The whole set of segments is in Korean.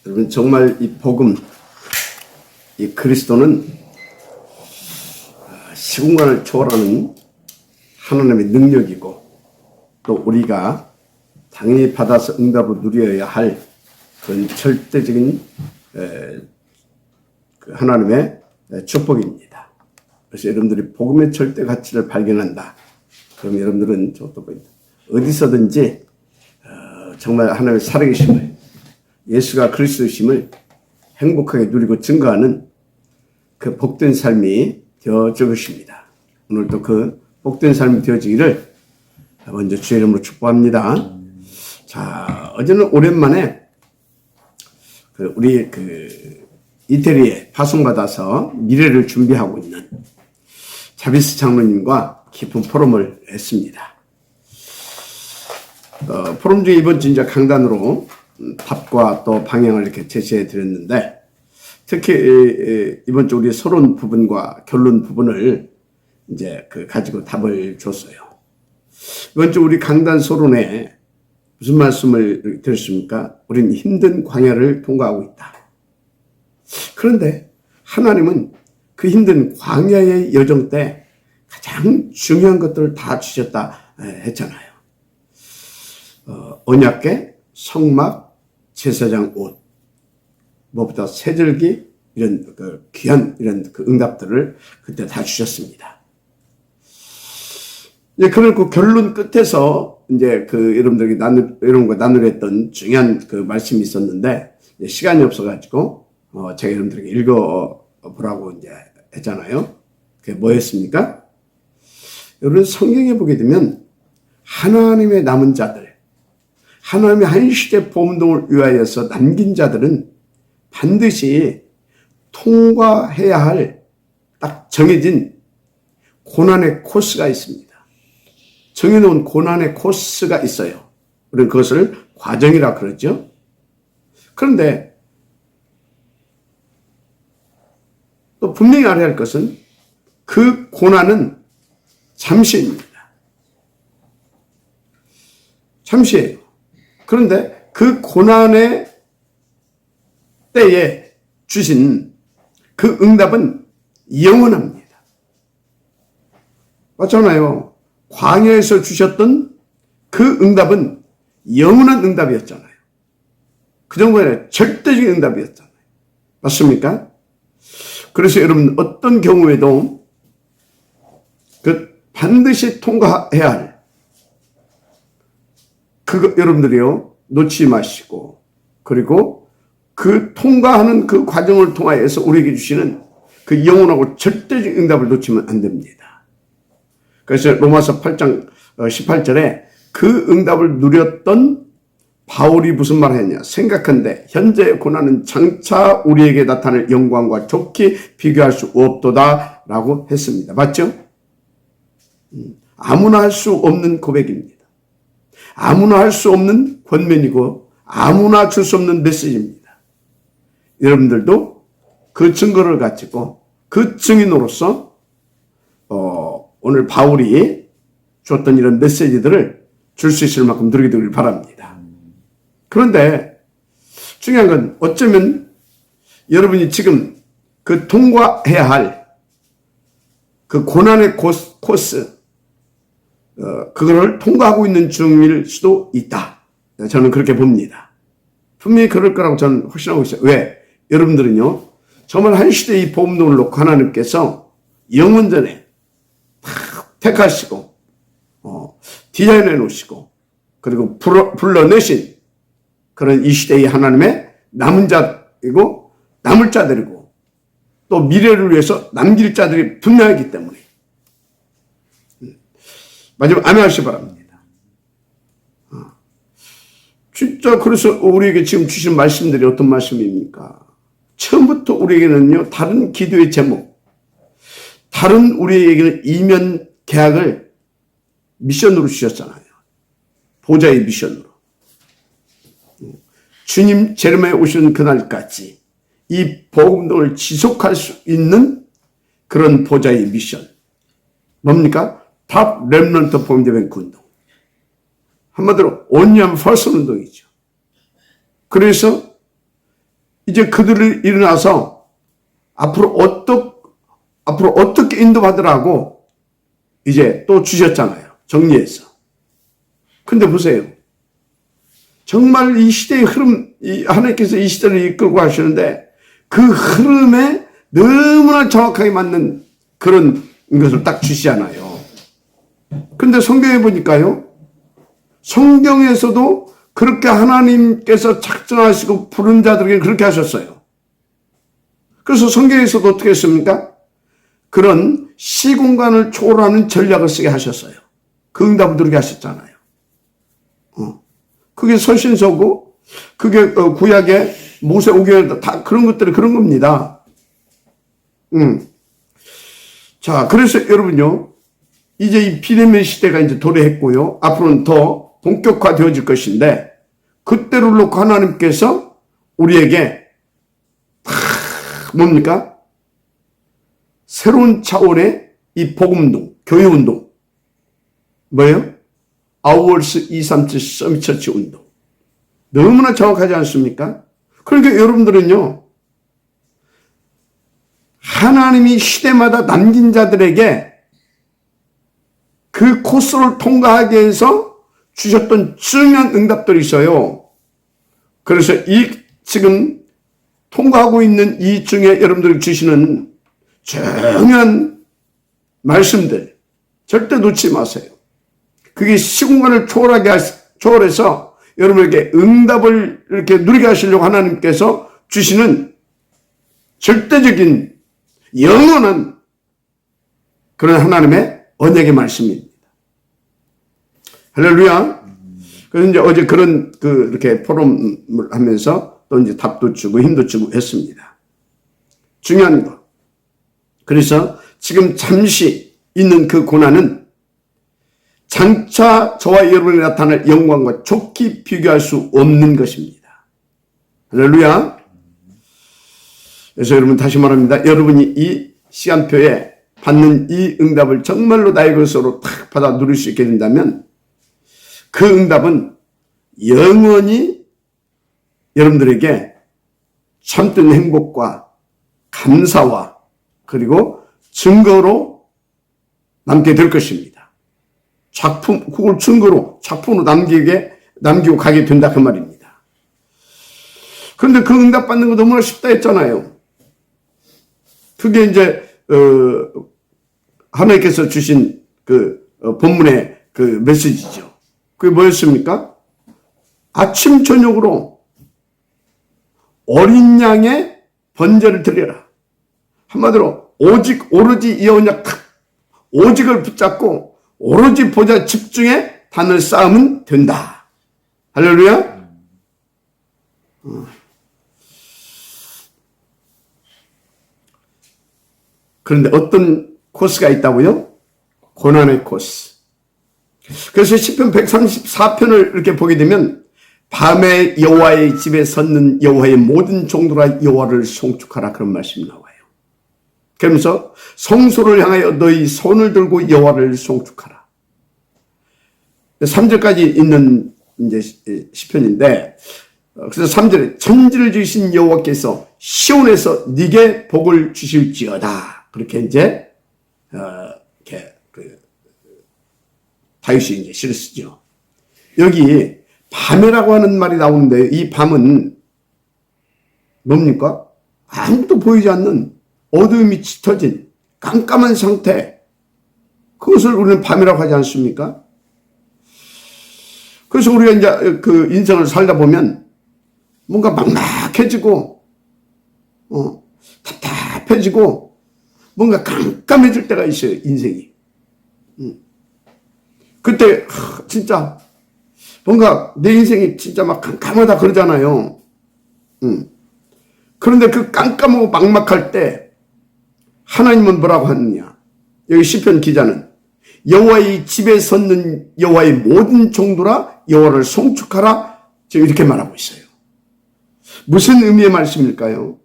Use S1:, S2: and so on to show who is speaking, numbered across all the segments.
S1: 여러분, 정말 이 복음, 이 그리스도는 시공간을 초월하는 하나님의 능력이고, 또 우리가 당연히 받아서 응답을 누려야 할 그런 절대적인 하나님의 축복입니다. 그래서 여러분들이 복음의 절대 가치를 발견한다. 그럼 여러분들은 어디서든지 정말 하나님의 살아계심을, 예수가 그리스도심을 행복하게 누리고 증거하는 그 복된 삶이 되어질 것입니다. 오늘도 그 복된 삶이 되어지기를 먼저 주의 이름으로 축복합니다. 자, 어제는 오랜만에 우리 이태리에 파송받아서 미래를 준비하고 있는 자비스 장로님과 깊은 포럼을 했습니다. 포럼 중에 이번 주 이제 강단으로 답과 또 방향을 이렇게 제시해 드렸는데, 특히 이번 주 우리 서론 부분과 결론 부분을 이제 가지고 답을 줬어요. 이번 주 우리 강단 서론에 무슨 말씀을 드렸습니까? 우리는 힘든 광야를 통과하고 있다. 그런데 하나님은 그 힘든 광야의 여정 때 가장 중요한 것들을 다 주셨다 했잖아요. 언약궤, 성막, 제사장 옷, 무엇보다 새절기, 이런 귀한 이런 응답들을 그때 다 주셨습니다. 이제 그런 결론 끝에서 이제 여러분들에게 이런 거 나누려 했던 중요한 말씀이 있었는데, 시간이 없어가지고 제가 여러분들에게 읽어보라고 이제 했잖아요. 그게 뭐였습니까? 여러분, 성경에 보게 되면 하나님의 남은 자들, 하나님의 한 시대 보험동을 위하여서 남긴 자들은 반드시 통과해야 할 딱 정해진 고난의 코스가 있습니다. 정해놓은 고난의 코스가 있어요. 우리는 그것을 과정이라 그러죠. 그런데 또 분명히 알아야 할 것은 그 고난은 잠시입니다. 잠시예요. 그런데 그 고난의 때에 주신 그 응답은 영원합니다. 맞잖아요. 광야에서 주셨던 그 응답은 영원한 응답이었잖아요. 그 정도의 절대적인 응답이었잖아요. 맞습니까? 그래서 여러분, 어떤 경우에도 반드시 통과해야 할 여러분들이요, 놓치지 마시고, 그리고 통과하는 그 과정을 통하여서 우리에게 주시는 그 영원하고 절대적인 응답을 놓치면 안 됩니다. 그래서 로마서 8장 18절에 그 응답을 누렸던 바울이 무슨 말을 했냐? 생각한데 현재의 고난은 장차 우리에게 나타날 영광과 좋게 비교할 수 없도다 라고 했습니다. 맞죠? 아무나 할 수 없는 고백입니다. 아무나 할 수 없는 권면이고 아무나 줄 수 없는 메시지입니다. 여러분들도 그 증거를 가지고 그 증인으로서 오늘 바울이 줬던 이런 메시지들을 줄 수 있을 만큼 누리게 바랍니다. 그런데 중요한 건 어쩌면 여러분이 지금 통과해야 할 그 고난의 코스, 그거를 통과하고 있는 중일 수도 있다. 저는 그렇게 봅니다. 분명히 그럴 거라고 저는 확신하고 있어요. 왜? 여러분들은요, 정말 한 시대 이 복음을 놓고 하나님께서 영원전에 택하시고 디자인해 놓으시고 그리고 불러내신 그런 이 시대의 하나님의 남은 자이고 남을 자들이고 또 미래를 위해서 남길 자들이 분명하기 때문에 마지막 아멘 하시기 바랍니다. 진짜 그래서 우리에게 지금 주신 말씀들이 어떤 말씀입니까? 처음부터 우리에게는요, 다른 기도의 제목, 다른 우리에게는 이면 계약을 미션으로 주셨잖아요. 보좌의 미션으로. 주님 제름에 오시는 그날까지 이 복음을 지속할 수 있는 그런 보좌의 미션. 뭡니까? 탑 렘넌트 폼데뱅크 운동. 한마디로 온유한 퍼슨 운동이죠. 그래서 이제 그들을 일어나서 앞으로 어떻게 인도받으라고 이제 또 주셨잖아요. 정리해서. 근데 보세요. 정말 이 시대의 흐름, 하나님께서 이 시대를 이끌고 가시는데 그 흐름에 너무나 정확하게 맞는 그런 것을 딱 주시잖아요. 근데 성경에 보니까요. 성경에서도 그렇게 하나님께서 작정하시고 부른 자들에게 그렇게 하셨어요. 그래서 성경에서도 어떻게 했습니까? 그런 시공간을 초월하는 전략을 쓰게 하셨어요. 그 응답을 누리게 하셨잖아요. 그게 설신서고 그게 구약의 모세 오경에 다 그런 것들이 그런 겁니다. 자, 그래서 여러분요. 이제 이 비대면 시대가 이제 도래했고요. 앞으로는 더 본격화되어질 것인데 그때를 놓고 하나님께서 우리에게 뭡니까? 새로운 차원의 이 복음운동, 교회운동 뭐예요? 아워스 237 서밋처치 운동 너무나 정확하지 않습니까? 그러니까 여러분들은요. 하나님이 시대마다 남긴 자들에게 그 코스를 통과하기 위해서 주셨던 중요한 응답들이 있어요. 그래서 이 지금 통과하고 있는 이 중에 여러분들이 주시는 중요한 말씀들 절대 놓지 마세요. 그게 시공간을 초월해서 여러분에게 응답을 이렇게 누리게 하시려고 하나님께서 주시는 절대적인 영원한 그런 하나님의 언약의 말씀입니다. 할렐루야. 그래서 이제 어제 그런 이렇게 포럼을 하면서 또 이제 답도 주고 힘도 주고 했습니다. 중요한 거. 그래서 지금 잠시 있는 그 고난은 장차 저와 여러분이 나타날 영광과 좋게 비교할 수 없는 것입니다. 할렐루야. 그래서 여러분 다시 말합니다. 여러분이 이 시간표에 받는 이 응답을 정말로 나의 것으로 탁 받아 누릴 수 있게 된다면 그 응답은 영원히 여러분들에게 참된 행복과 감사와 그리고 증거로 남게 될 것입니다. 그걸 증거로 작품으로 남기고 가게 된다 그 말입니다. 그런데 그 응답 받는 거 너무나 쉽다 했잖아요. 그게 이제 하나님께서 주신 그 본문의 그 메시지죠. 그게 뭐였습니까? 아침 저녁으로 어린 양의 번제를 드려라. 한마디로 오로지 이 언약 오직을 붙잡고 오로지 보좌 집중에 단을 쌓으면 된다. 할렐루야. 그런데 어떤 코스가 있다고요? 고난의 코스. 그래서 시편 134편을 이렇게 보게 되면 밤에 여호와의 집에 섰는 여호와의 모든 종들아 여호와를 송축하라 그런 말씀이 나와요. 그러면서 성소를 향하여 너희 손을 들고 여호와를 송축하라. 3절까지 있는 이제 시편인데 그래서 3절에 천지를 지으신 여호와께서 시온에서 네게 복을 주실지어다. 그렇게 이제 다윗이 이제 시를 쓰죠. 여기 밤이라고 하는 말이 나오는데 이 밤은 뭡니까? 아무것도 보이지 않는 어두움이 짙어진 깜깜한 상태. 그것을 우리는 밤이라고 하지 않습니까? 그래서 우리가 이제 그 인생을 살다 보면 뭔가 막막해지고, 답답해지고, 뭔가 깜깜해질 때가 있어요, 인생이. 그때, 진짜, 뭔가 내 인생이 진짜 막 깜깜하다 그러잖아요. 그런데 그 깜깜하고 막막할 때, 하나님은 뭐라고 하느냐. 여기 시편 기자는 여호와의 집에 섰는 여호와의 모든 종들아 여호와를 송축하라. 지금 이렇게 말하고 있어요. 무슨 의미의 말씀일까요?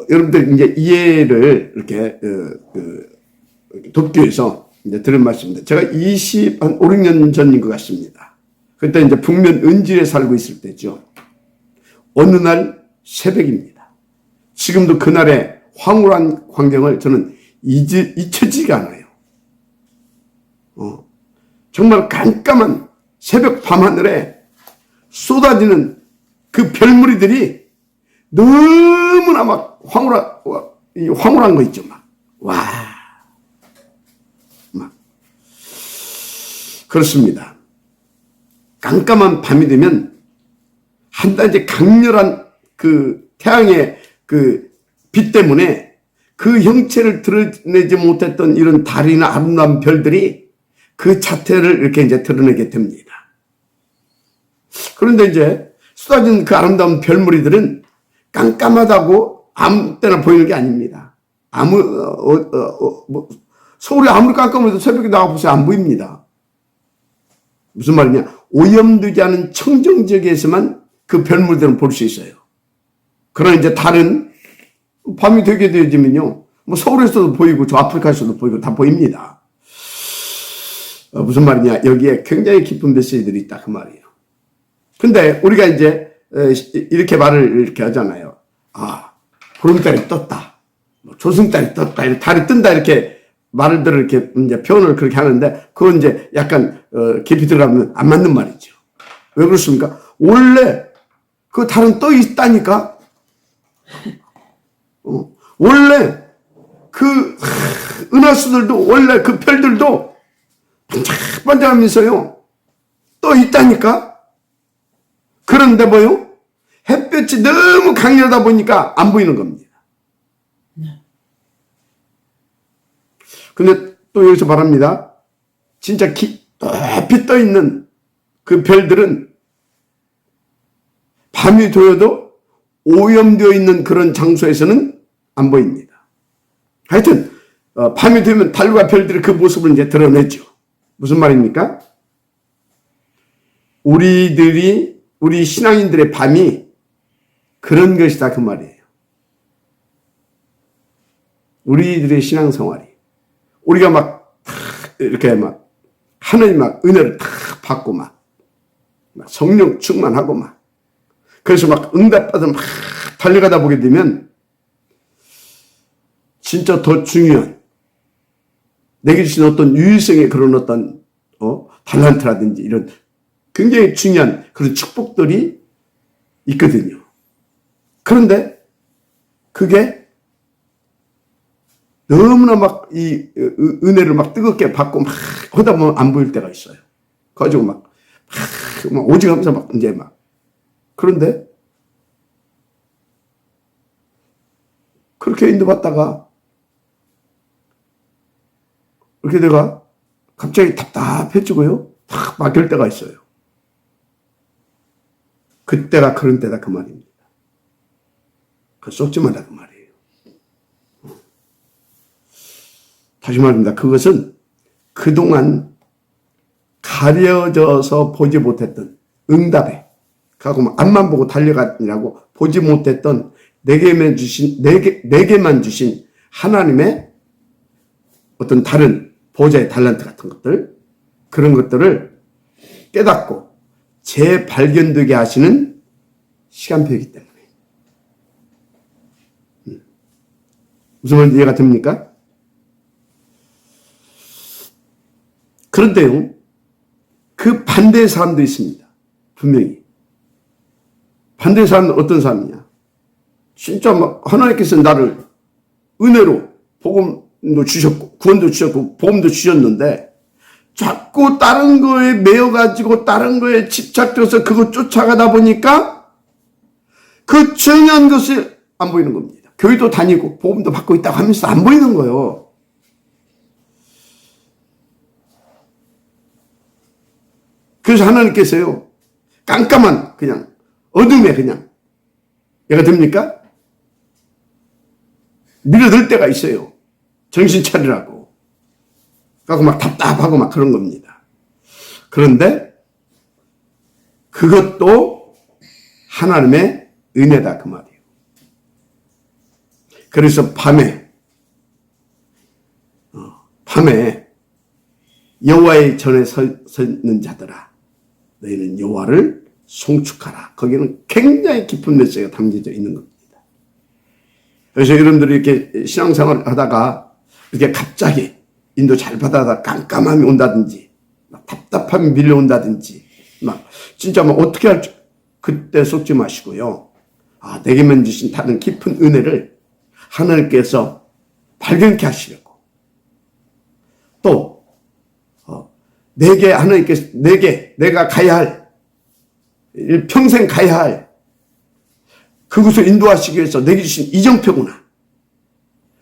S1: 여러분들 이제 이해를 이렇게 돕기 위해서 이제 들은 말씀입니다. 제가 한 5, 6년 전인 것 같습니다. 그때 이제 북면 은질에 살고 있을 때죠. 어느 날 새벽입니다. 지금도 그날의 황홀한 광경을 저는 잊혀지지가 않아요. 정말 깜깜한 새벽 밤하늘에 쏟아지는 그 별무리들이 너무나 막 황홀한 거 있죠. 막 그렇습니다. 깜깜한 밤이 되면 한 단지 강렬한 그 태양의 그 빛 때문에 그 형체를 드러내지 못했던 이런 달이나 아름다운 별들이 그 자태를 이렇게 이제 드러내게 됩니다. 그런데 이제 쏟아진 그 아름다운 별무리들은 깜깜하다고 아무 때나 보이는 게 아닙니다. 서울에 아무리 깜깜해도 새벽에 나가보세요. 안 보입니다. 무슨 말이냐? 오염되지 않은 청정 지역에서만 그 별무리들은 볼 수 있어요. 그러나 이제 달은 밤이 되게 되어지면요, 뭐 서울에서도 보이고 저 아프리카에서도 보이고 다 보입니다. 무슨 말이냐? 여기에 굉장히 깊은 메시지들이 있다 그 말이에요. 근데 우리가 이제 이렇게 말을 이렇게 하잖아요. 보름달이 떴다, 조승달이 떴다, 달이 뜬다 이렇게 말들을 이렇게 이제 표현을 그렇게 하는데 그건 이제 약간 깊이 들어가면 안 맞는 말이죠. 왜 그렇습니까? 원래 그 달은 떠 있다니까. 원래 그 은하수들도 원래 그 별들도 반짝반짝하면서요 떠 있다니까. 그런데 뭐요? 햇볕이 너무 강렬하다 보니까 안 보이는 겁니다. 근데 또 여기서 말합니다. 진짜 높이 떠 있는 그 별들은 밤이 되어도 오염되어 있는 그런 장소에서는 안 보입니다. 하여튼 밤이 되면 달과 별들이 그 모습을 이제 드러내죠. 무슨 말입니까? 우리 신앙인들의 밤이 그런 것이다 그 말이에요. 우리들의 신앙생활이 우리가 막 이렇게 막 하나님 막 은혜를 탁 받고 막 성령 충만하고 막 그래서 막 응답받아 막 달려가다 보게 되면 진짜 더 중요한 내게 주신 어떤 유일성의 그런 어떤 달란트라든지 이런 굉장히 중요한 그런 축복들이 있거든요. 그런데 그게 너무나 막 이 은혜를 막 뜨겁게 받고 막 하다 보면 안 보일 때가 있어요. 가지고 막 오직 하면서 막 이제 막 그런데 그렇게 인도받다가 이렇게 내가 갑자기 답답해지고요. 탁 막힐 때가 있어요. 그때가 그런 때다 그 말입니다. 썩지 마라 그 말이에요. 다시 말합니다. 그것은 그동안 가려져서 보지 못했던 응답에 가고 앞만 보고 달려가느라고 보지 못했던 내게만 주신 하나님의 어떤 다른 보좌의 달란트 같은 것들, 그런 것들을 깨닫고 재발견되게 하시는 시간표이기 때문에. 무슨 말인지 이해가 됩니까? 그런데요, 그 반대의 사람도 있습니다. 분명히. 반대의 사람은 어떤 사람이냐? 진짜 막 하나님께서 나를 은혜로 복음도 주셨고 구원도 주셨고 복음도 주셨는데 자꾸 다른 거에 매여가지고 다른 거에 집착돼서 그거 쫓아가다 보니까 그 중요한 것이 안 보이는 겁니다. 교회도 다니고 복음도 받고 있다고 하면서 안 보이는 거예요. 그래서 하나님께서요, 깜깜한 그냥 어둠에 그냥 얘가 됩니까? 밀어들 때가 있어요. 정신 차리라고. 그래서 막 답답하고 막 그런 겁니다. 그런데 그것도 하나님의 은혜다 그 말이에요. 그래서 밤에 여호와의 전에 서 있는 자들아, 너희는 여호와를 송축하라. 거기는 굉장히 깊은 메시지가 담겨져 있는 겁니다. 그래서 여러분들이 이렇게 신앙생활을 하다가 이렇게 갑자기 인도 잘 받아다 깜깜함이 온다든지 막 답답함이 밀려온다든지 막 진짜 막 어떻게 할지 그때 속지 마시고요. 내게만 주신 다른 깊은 은혜를 하나님께서 발견케 하시려고 또 내게 하나님께서 내가 가야 할 평생 가야 할 그곳을 인도하시기 위해서 내게 주신 이정표구나.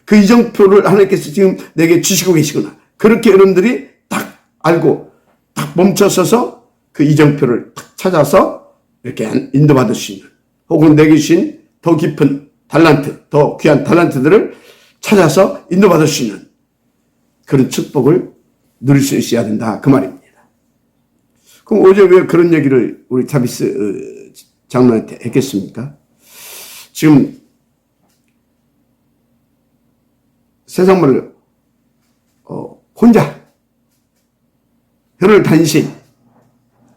S1: 그 이정표를 하나님께서 지금 내게 주시고 계시구나. 그렇게 여러분들이 딱 알고 딱 멈춰서서 그 이정표를 딱 찾아서 이렇게 인도받을 수 있는 혹은 내게 주신 더 깊은 달란트, 더 귀한 달란트들을 찾아서 인도받을 수 있는 그런 축복을 누릴 수 있어야 된다. 그 말입니다. 그럼 어제 왜 그런 얘기를 우리 자비스 장로한테 했겠습니까? 지금 세상을 혼자 혀를 단신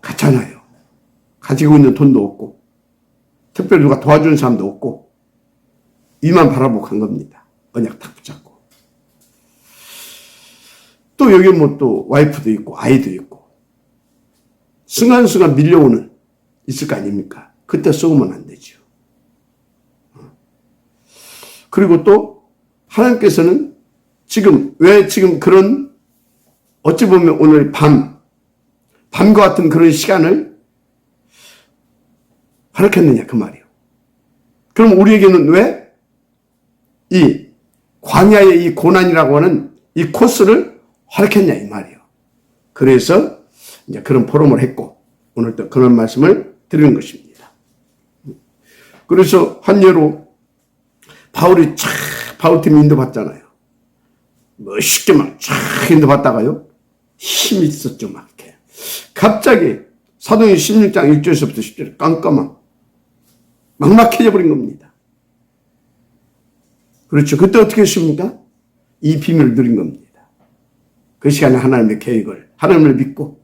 S1: 가잖아요. 가지고 있는 돈도 없고 특별히 누가 도와주는 사람도 없고 이만 바라보고 간 겁니다. 언약 딱 붙잡고 또 여기 뭐 또 와이프도 있고 아이도 있고 순간순간 밀려오는 있을 거 아닙니까? 그때 쏘면 안 되죠. 그리고 또 하나님께서는 왜 지금 그런 어찌 보면 오늘 밤과 같은 그런 시간을 허락했느냐 그 말이에요. 그럼 우리에게는 왜 이 광야의 이 고난이라고 하는 이 코스를 허락했냐 이 말이에요. 그래서 이제 그런 포럼을 했고 오늘 또 그런 말씀을 드리는 것입니다. 그래서 한 예로 바울팀이 인도받잖아요. 멋있게 막 쫙 인도받다가요. 힘이 있었죠. 막 이렇게. 갑자기 사도행 16장 1절에서부터 10절에 깜깜한 막막해져 버린 겁니다. 그렇죠. 그때 어떻게 했습니까? 이 비밀을 누린 겁니다. 그 시간에 하나님의 계획을 하나님을 믿고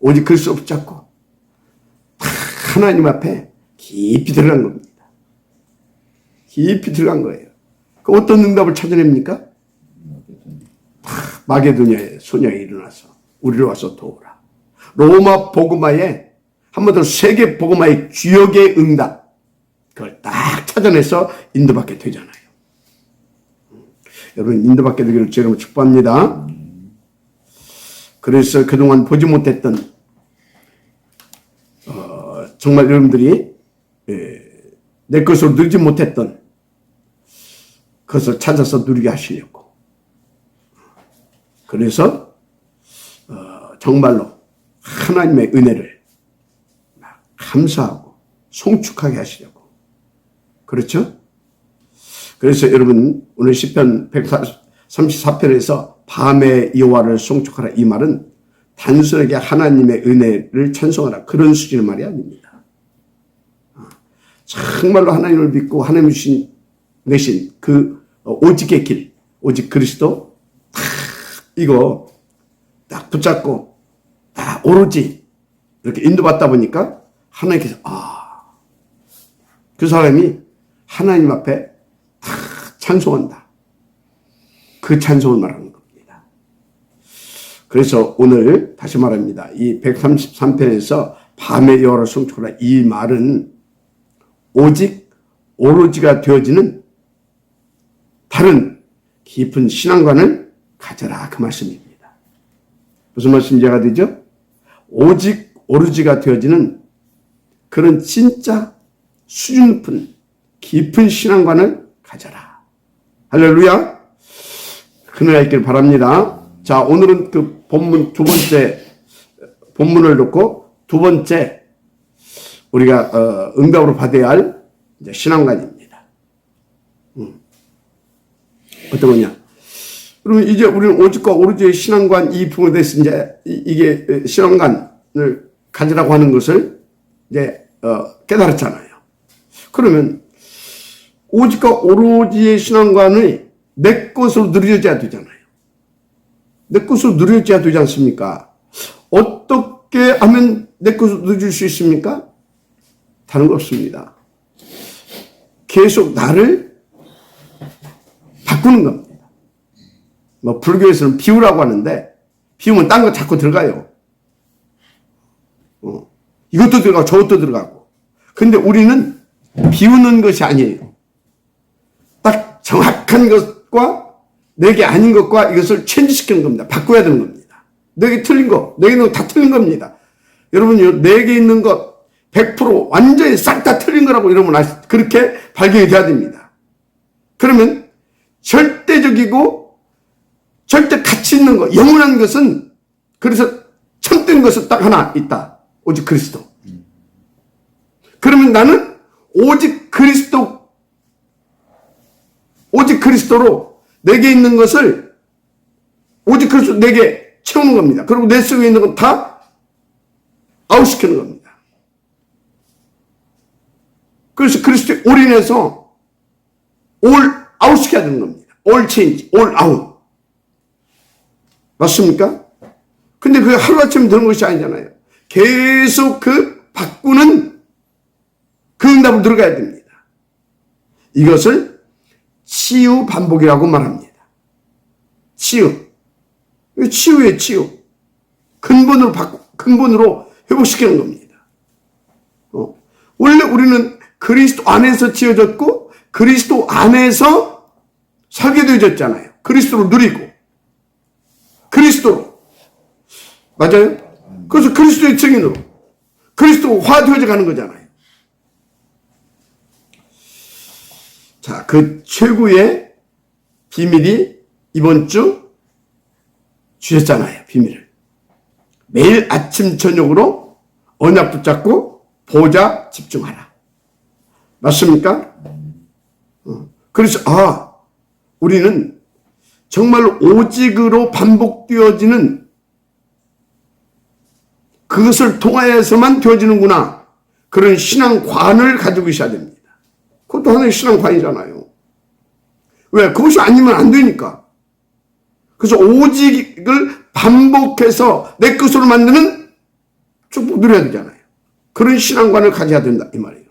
S1: 오직 그리스도 붙잡고 하나님 앞에 깊이 들어간 겁니다. 깊이 들어간 거예요. 그 어떤 응답을 찾아냅니까? 마게도냐의 소녀가 일어나서 우리로 와서 도우라. 로마 복음화의 한 번 더 세계 복음화의 주역의 응답 그걸 딱 찾아내서 인도받게 되잖아요. 여러분 인도받게 되기를 주님으로 축복합니다. 그래서 그동안 보지 못했던 정말 여러분들이 내 것으로 누리지 못했던 그것을 찾아서 누리게 하시려고 그래서 정말로 하나님의 은혜를 감사하고 송축하게 하시려고 그렇죠? 그래서 여러분 오늘 시편 134편에서 밤의 여호와를 송축하라 이 말은 단순하게 하나님의 은혜를 찬송하라 그런 수준의 말이 아닙니다. 정말로 하나님을 믿고 하나님 내신 그 오직의 길 오직 그리스도 이거 딱 붙잡고 딱 오로지 이렇게 인도받다 보니까 하나님께서 그 사람이 하나님 앞에 다 찬송한다. 그 찬송을 말하는 겁니다. 그래서 오늘 다시 말합니다. 이 133편에서 밤의 여호와를 송축하라 이 말은 오직 오로지가 되어지는 다른 깊은 신앙관을 가져라 그 말씀입니다. 무슨 말씀인지 이해가 되죠? 오직 오로지가 되어지는 그런 진짜 수준 높은 깊은 신앙관을 가져라. 할렐루야. 그늘 있길 바랍니다. 자, 오늘은 그 본문 두 번째 본문을 놓고 두 번째 우리가 응답으로 받아야 할 이제 신앙관입니다. 어떤 거냐? 그러면 이제 우리는 오직과 오로지의 신앙관 이 부분에 대해서 이제 이게 신앙관을 가지라고 하는 것을 이제 깨달았잖아요. 그러면 오직과 오로지의 신앙관을 내 것으로 누려져야 되잖아요. 내 것으로 누려져야 되지 않습니까? 어떻게 하면 내 것으로 누릴 수 있습니까? 다른 거 없습니다. 계속 나를 바꾸는 겁니다. 뭐 불교에서는 비우라고 하는데 비우면 딴 거 자꾸 들어가요. 이것도 들어가고 저것도 들어가고. 근데 우리는 비우는 것이 아니에요. 딱 정확한 것과 내게 아닌 것과 이것을 체인지시키는 겁니다. 바꿔야 되는 겁니다. 내게 틀린 거, 내게 있는 거 다 틀린 겁니다. 여러분요, 내게 있는 것 100% 완전히 싹 다 틀린 거라고 여러분 그렇게 발견이 돼야 됩니다. 그러면 절대적이고 절대 가치 있는 것, 영원한 것은, 그래서 참된 것은 딱 하나 있다. 오직 그리스도. 그러면 나는 오직 그리스도로 내게 있는 것을 오직 그리스도 내게 채우는 겁니다. 그리고 내 속에 있는 건 다 아웃시키는 겁니다. 그래서 그리스도에 올인해서 올 아웃시켜야 되는 겁니다. 올 체인지, 올 아웃. 맞습니까? 근데 그게 하루아침에 되는 것이 아니잖아요. 계속 그 바꾸는 그 응답을 들어가야 됩니다. 이것을 치유 반복이라고 말합니다. 치유의 치유. 근본으로 회복시키는 겁니다. 원래 우리는 그리스도 안에서 지어졌고 그리스도 안에서 살게 되어졌잖아요. 그리스도를 누리고 그리스도로. 맞아요? 그래서 그리스도의 증인으로 그리스도화 되어져 가는 거잖아요. 자, 그 최고의 비밀이 이번 주 주셨잖아요. 비밀을. 매일 아침 저녁으로 언약 붙잡고 보좌 집중하라. 맞습니까? 그래서 우리는 정말 오직으로 반복되어지는 그것을 통하여서만 되어지는구나. 그런 신앙관을 가지고 있어야 됩니다. 그것도 하나의 신앙관이잖아요. 왜? 그것이 아니면 안 되니까. 그래서 오직을 반복해서 내 것으로 만드는 축복 누려야 되잖아요. 그런 신앙관을 가져야 된다 이 말이에요.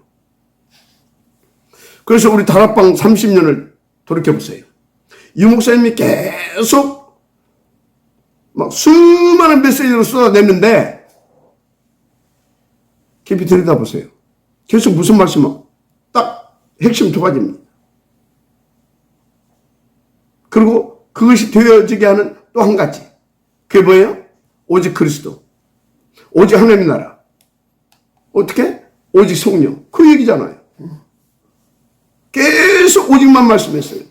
S1: 그래서 우리 다락방 30년을 돌이켜보세요. 유 목사님이 계속 막 수많은 메시지를 쏟아냈는데 깊이 들여다보세요. 계속 무슨 말씀을 딱 핵심 두 가지입니다. 그리고 그것이 되어지게 하는 또 한 가지. 그게 뭐예요? 오직 그리스도. 오직 하나님의 나라. 어떻게? 오직 성령. 그 얘기잖아요. 계속 오직만 말씀했어요.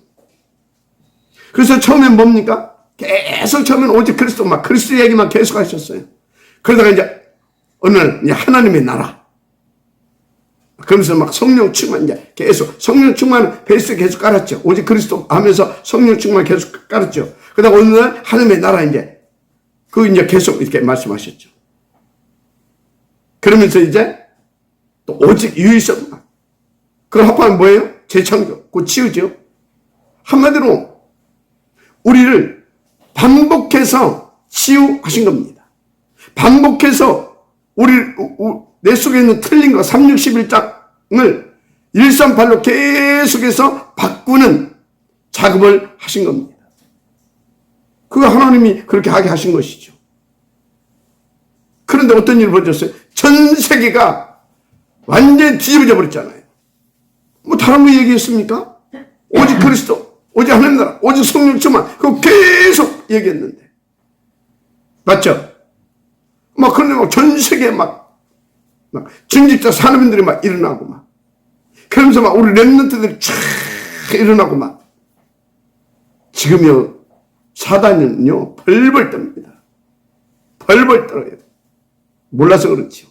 S1: 그래서 처음엔 뭡니까? 계속 처음엔 오직 그리스도 그리스도 얘기만 계속 하셨어요. 그러다가 이제 어느 날 이제 하나님의 나라. 그러면서 막 성령 충만 이제 계속 성령 충만 베이스 계속 깔았죠. 오직 그리스도 하면서 성령 충만 계속 깔았죠. 그러다가 어느 날 하나님의 나라 이제 계속 이렇게 말씀하셨죠. 그러면서 이제 또 오직 유일성. 그걸 합하면 뭐예요? 재창조. 그 치유죠. 한마디로 우리를 반복해서 치유하신 겁니다. 반복해서 내 속에 있는 틀린 거 361장을 138로 계속해서 바꾸는 작업을 하신 겁니다. 그거 하나님이 그렇게 하게 하신 것이죠. 그런데 어떤 일을 벌어졌어요? 전 세계가 완전히 뒤집어져 버렸잖아요. 뭐 다른 거 얘기했습니까? 오직 그리스도, 오직 하나님 나라, 오직 성령 충만, 그거 계속 얘기했는데. 맞죠? 그런데 전 세계에 중직자 산업인들이 일어나고 그러면서 우리 랩런트들이 쫙 일어나고 지금요, 사단은요, 벌벌 떱니다. 벌벌 떨어요. 몰라서 그렇지요.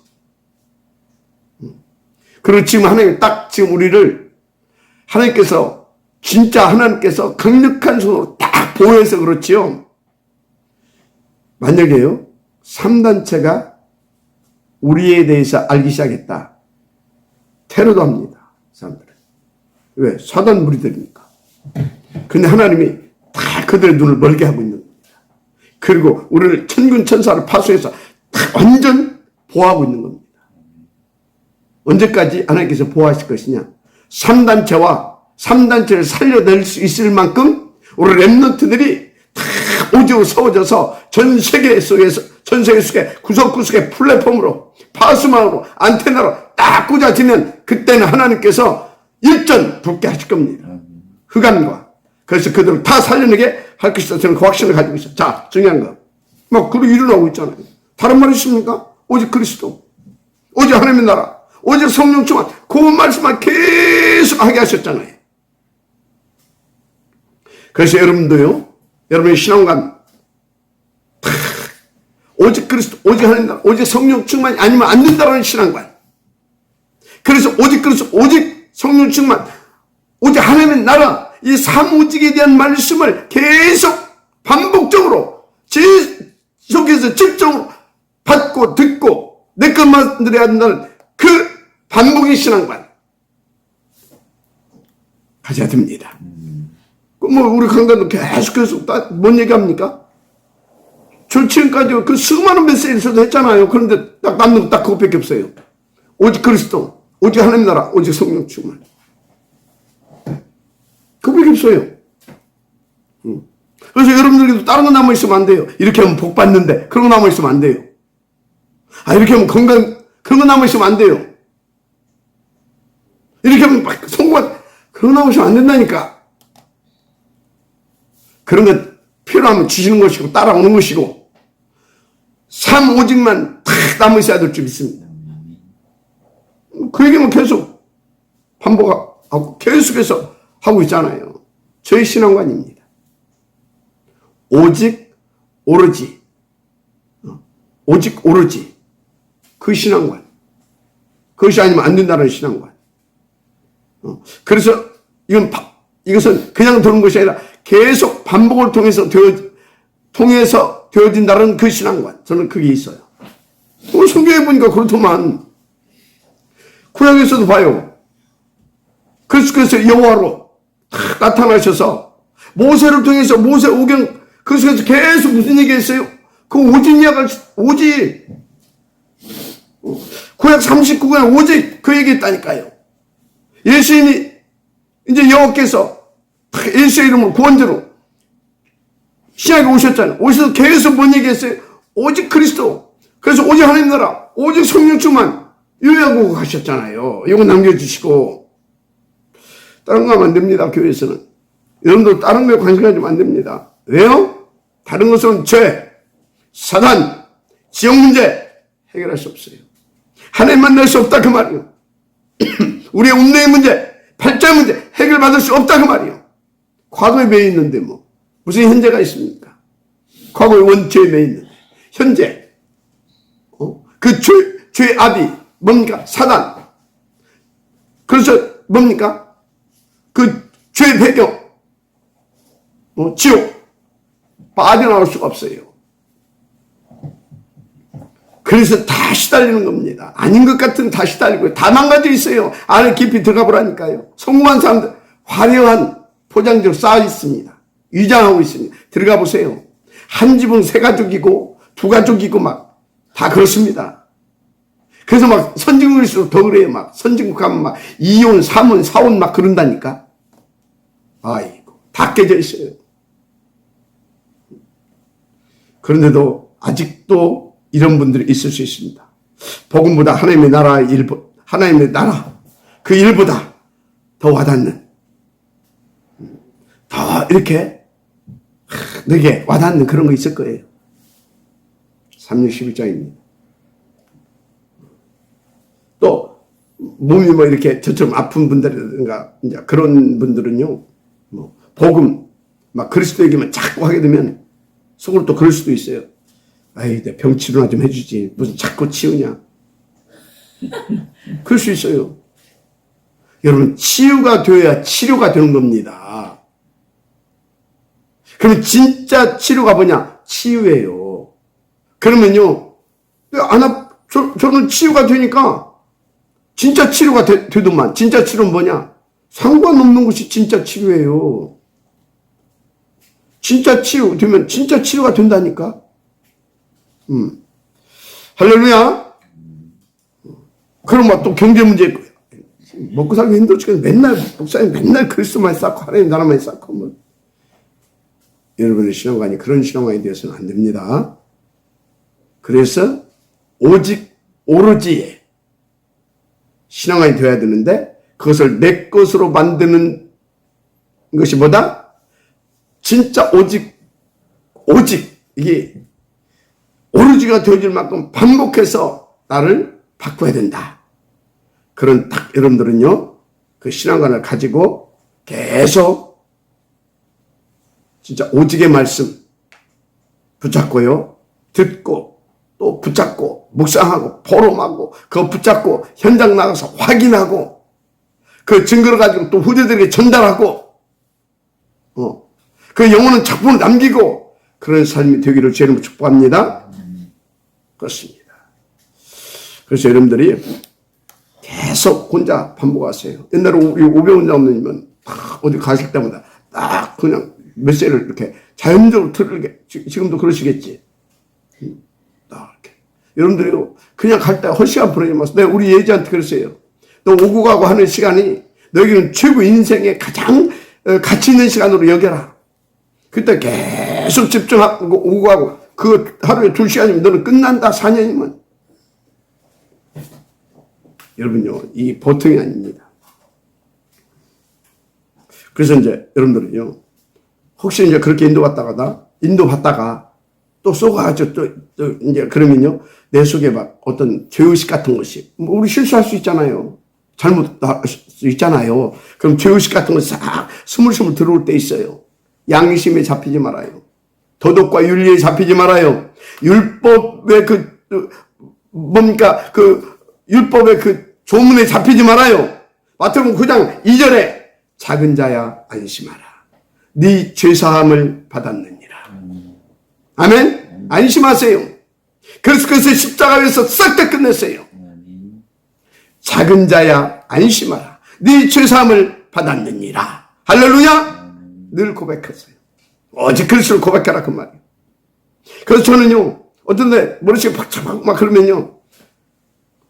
S1: 그리고 지금 하나님 지금 우리를 진짜 하나님께서 강력한 손으로 딱 보호해서 그렇지요. 만약에요, 3단체가 우리에 대해서 알기 시작했다. 테러도 합니다. 사람들은. 왜? 사단 무리들이니까. 근데 하나님이 다 그들의 눈을 멀게 하고 있는 겁니다. 그리고 우리를 천군 천사를 파수해서 다 완전 보호하고 있는 겁니다. 언제까지 하나님께서 보호하실 것이냐? 3단체를 살려낼 수 있을 만큼 우리 렘넌트들이 다 오직으로 세워져서 전 세계 속에 구석구석의 플랫폼으로 파수망으로 안테나로 딱 꽂아지면 그때는 하나님께서 일전 붙게 하실 겁니다. 흑암과. 그래서 그들을 다 살려내게 할 것이다. 저는 그 확신을 가지고 있어요. 자, 중요한 거. 막 그렇게 일어나고 있잖아요. 다른 말 있습니까? 오직 그리스도, 오직 하나님의 나라, 오직 성령 충만, 그 말씀만 계속 하게 하셨잖아요. 그래서 여러분도요, 여러분의 신앙관, 오직 그리스도, 오직 하나님의 나라, 오직 성령 충만이 아니면 안 된다는 신앙관. 그래서 오직 그리스도, 오직 성령 충만, 오직 하나님의 나라, 이 삼오직에 대한 말씀을 계속 반복적으로 계속해서 집중으로 받고 듣고 내 것만 들어야 한다는 그 반복의 신앙관 가져야 됩니다. 뭐 우리 강단도 계속 뭔 얘기합니까? 저 지금까지 그 수많은 메시지에서도 했잖아요. 그런데 딱 남는 거 딱 그것밖에 없어요. 오직 그리스도, 오직 하나님 나라, 오직 성령 충만. 그밖에 없어요. 그래서 여러분들도 다른 거 남아있으면 안 돼요. 이렇게 하면 복 받는데 그런 거 남아있으면 안 돼요. 이렇게 하면 건강, 그런 거 남아있으면 안 돼요. 이렇게 하면 막 성공한, 그런 거 남아있으면 안 된다니까. 그런 거 필요하면 주시는 것이고 따라오는 것이고 삼오직만 탁 남아있어야 될 줄 믿습니다. 그 얘기는 계속 반복하고 계속해서 하고 있잖아요. 저희 신앙관입니다. 오직 오로지 그 신앙관. 그것이 아니면 안 된다는 신앙관. 그래서 이것은 그냥 도는 것이 아니라 계속 반복을 통해서 되어진다는 그 신앙관. 저는 그게 있어요. 성경에 보니까 그렇더만. 구약에서도 봐요. 그리스도께서 여호와로 나타나셔서 모세를 통해서 모세 오경 그 속에서 계속 무슨 얘기했어요? 그 오직 구약 39장 오직 그 얘기했다니까요. 예수님이 이제 여호와께서 예수의 이름으로 구원자로 신약에 오셨잖아요. 오셔서 계속 뭔 얘기했어요? 오직 그리스도. 그래서 오직 하나님 나라, 오직 성령 충만 요약하고 가셨잖아요. 이거 남겨주시고. 다른 거 하면 안 됩니다. 교회에서는. 여러분들 다른 거에 관심 가지면 안 됩니다. 왜요? 다른 것은 죄, 사단, 지역 문제 해결할 수 없어요. 하나님 만날 수 없다 그 말이요. 우리의 운명의 문제, 팔자 문제 해결받을 수 없다 그 말이요. 과거에 매여 있는데 뭐 무슨 현재가 있습니까? 과거의 원죄에 매여 있는데 현재 그 죄의 압이 뭡니까? 사단. 그래서 뭡니까? 그 죄의 배경 지옥 빠져나올 수가 없어요. 그래서 다 시달리는 겁니다. 아닌 것 같은 다 시달리고 다 망가져 있어요. 안에 깊이 들어가 보라니까요. 성공한 사람들 화려한 포장지로 쌓여 있습니다. 위장하고 있습니다. 들어가 보세요. 한 집은 세 가족이고 두 가족이고 막 다 그렇습니다. 그래서 막 선진국일수록 더 그래요. 막 선진국 가면 막 2혼, 3혼, 4혼 막 그런다니까. 아이고 다 깨져 있어요. 그런데도 아직도 이런 분들이 있을 수 있습니다. 복음보다 하나님의 나라 그 일보다 더 와닿는, 더 이렇게 내게 와닿는 그런 거 있을 거예요. 361장입니다. 또 몸이 뭐 이렇게 저처럼 아픈 분들이라든가 이제 그런 분들은요, 뭐 복음 막 그리스도 얘기만 자꾸 하게 되면 속으로 또 그럴 수도 있어요. 아이, 내 병 치료나 좀 해주지. 무슨 자꾸 치우냐. 그럴 수 있어요. 여러분, 치유가 되어야 치료가 되는 겁니다. 그러면 진짜 치료가 뭐냐? 치유예요. 그러면요, 저는 치유가 되니까 진짜 치료가 되더만. 진짜 치료는 뭐냐? 상관없는 것이 진짜 치료예요. 진짜 치유 되면 진짜 치료가 된다니까. 할렐루야. 그럼 또 경제 문제 있고, 먹고 살기 힘들지만 맨날, 목사님 맨날 그리스도만 쌓고 하나님 나라만 쌓고, 뭐. 여러분의 신앙관이 그런 신앙관이 되어서는 안 됩니다. 그래서 오직 오로지 신앙관이 되어야 되는데 그것을 내 것으로 만드는 것이 뭐다? 진짜 오직 이게 오로지가 되어질 만큼 반복해서 나를 바꿔야 된다. 그런 딱 여러분들은요, 그 신앙관을 가지고 계속 진짜 오직의 말씀 붙잡고요, 듣고 또 붙잡고 묵상하고 포럼하고 그거 붙잡고 현장 나가서 확인하고 그 증거를 가지고 또 후대들에게 전달하고 그 영혼은 작품을 남기고 그런 삶이 되기를 주님으로 축복합니다. 그렇습니다. 그래서 여러분들이 계속 혼자 반복하세요. 옛날에 우리 오병훈 장로님은 어디 가실 때마다 딱 그냥 메시지를 이렇게 자연적으로 틀게, 지금도 그러시겠지. 딱 이렇게. 여러분들이 그냥 갈 때 헛시간 보내지 마세요. 내가 우리 예지한테 그랬어요. 너 오고 가고 하는 시간이 너희는 최고 인생의 가장 가치 있는 시간으로 여겨라. 그때 계속 집중하고 오고 가고 그 하루에 2시간이면 너는 끝난다. 4년이면. 여러분요, 이 보통이 아닙니다. 그래서 이제 여러분들은요, 혹시 이제 그렇게 인도받다가 또 쏘가지고 또 이제 그러면요, 내 속에 막 어떤 죄의식 같은 것이, 뭐 우리 실수할 수 있잖아요. 잘못할 수 있잖아요. 그럼 죄의식 같은 것이 싹 스물스물 들어올 때 있어요. 양심에 잡히지 말아요. 도덕과 윤리에 잡히지 말아요. 율법의 율법의 그 조문에 잡히지 말아요. 마태복음 9장 2절에 작은 자야 안심하라. 네 죄사함을 받았느니라. 아멘? 안심하세요. 그래서 그것을 십자가에서 싹 다 끝냈어요. 작은 자야 안심하라. 네 죄사함을 받았느니라. 할렐루야. 늘 고백했어요. 오직 그리스도를 고백하라 그 말이에요. 그래서 저는요, 어떤 데 머리식이 팍팍 막 그러면요,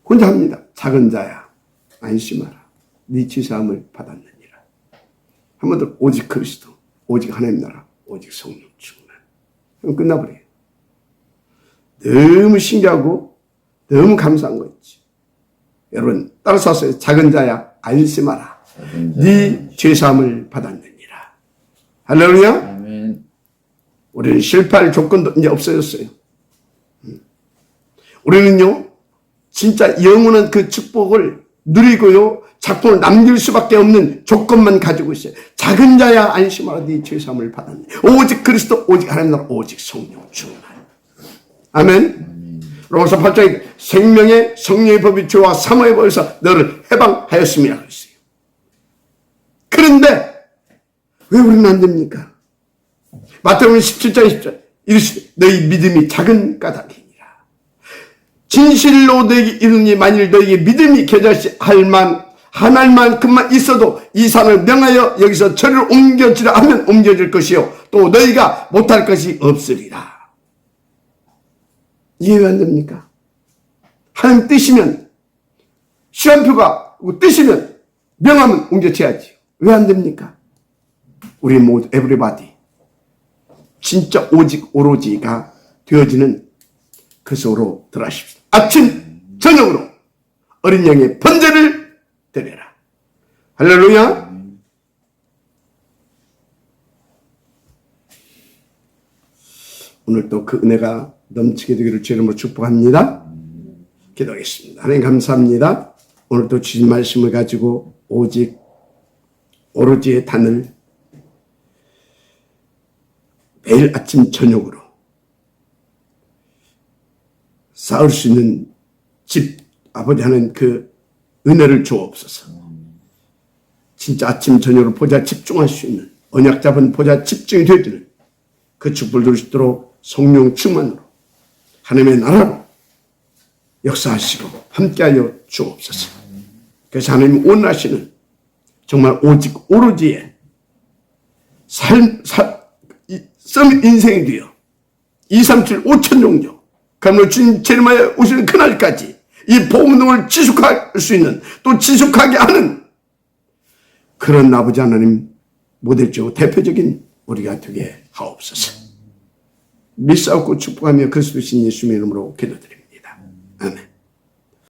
S1: 혼자 합니다. 작은 자야 안심하라. 네 죄사함을 받았느니라. 한 번 더 오직 그리스도, 오직 하나님 나라, 오직 성령 충만. 그럼 끝나버려요. 너무 신기하고 너무 감사한 거 있지. 여러분 따라서 하세요. 작은 자야 안심하라. 네 죄사함을 받았느니라. 할렐루야.
S2: 아멘.
S1: 우리는 실패할 조건도 이제 없어졌어요. 우리는요, 진짜 영원한 그 축복을 누리고요, 작품을 남길 수밖에 없는 조건만 가지고 있어요. 작은 자야 안심하라. 네 죄사함을 받았네. 오직 그리스도, 오직 하나님 나라, 오직 성령 충만. 아멘. 로마서 8장에 생명의 성령의 법이 죄와 사망의 법에서 너를 해방하였음이라 그랬어요. 그런데 왜 우리는 안 됩니까? 마태복음 17장 20절 이르시되 너희 믿음이 작은 까닭이니라. 진실로 너에게 이르니 만일 너에게 믿음이 겨자씨 한 알만큼만 있어도 이 산을 명하여 여기서 저리로 옮겨지라 하면 옮겨질 것이요 또 너희가 못할 것이 없으리라. 이해 왜 안 됩니까? 하나님 뜻이면 시간표가 뜻이면 명하면 옮겨져야지. 왜 안 됩니까? 우리 모두 에브리바디 진짜 오직 오로지가 되어지는 그 속으로 들어가십시오. 아침 저녁으로 어린 양의 번제를 드려라. 할렐루야. 오늘 또 그 은혜가 넘치게 되기를 주 이름으로 축복합니다. 기도하겠습니다. 하나님 감사합니다. 오늘 또 주신 말씀을 가지고 오직 오로지의 단을 매일 아침 저녁으로 쌓을 수 있는 집 아버지 하는 그 은혜를 주옵소서. 진짜 아침 저녁으로 보좌 집중할 수 있는 언약 잡은 보좌 집중이 되어지는 그 축복을 누릴 수 있도록 성령 충만으로 하나님의 나라로 역사하시고 함께하여 주옵소서. 그래서 하나님 원하시는 정말 오직 오로지의 서밋 인생이 되어 237 5천 종족 그러므로 주님 재림하여 오시는 그날까지 이 복음 운동을 지속할 수 있는, 또 지속하게 하는 그런 아버지 하나님 모델적으로 대표적인 우리가 되게 하옵소서. 믿사옵고 축복하며 그리스도 신 예수님의 이름으로 기도드립니다. 아멘.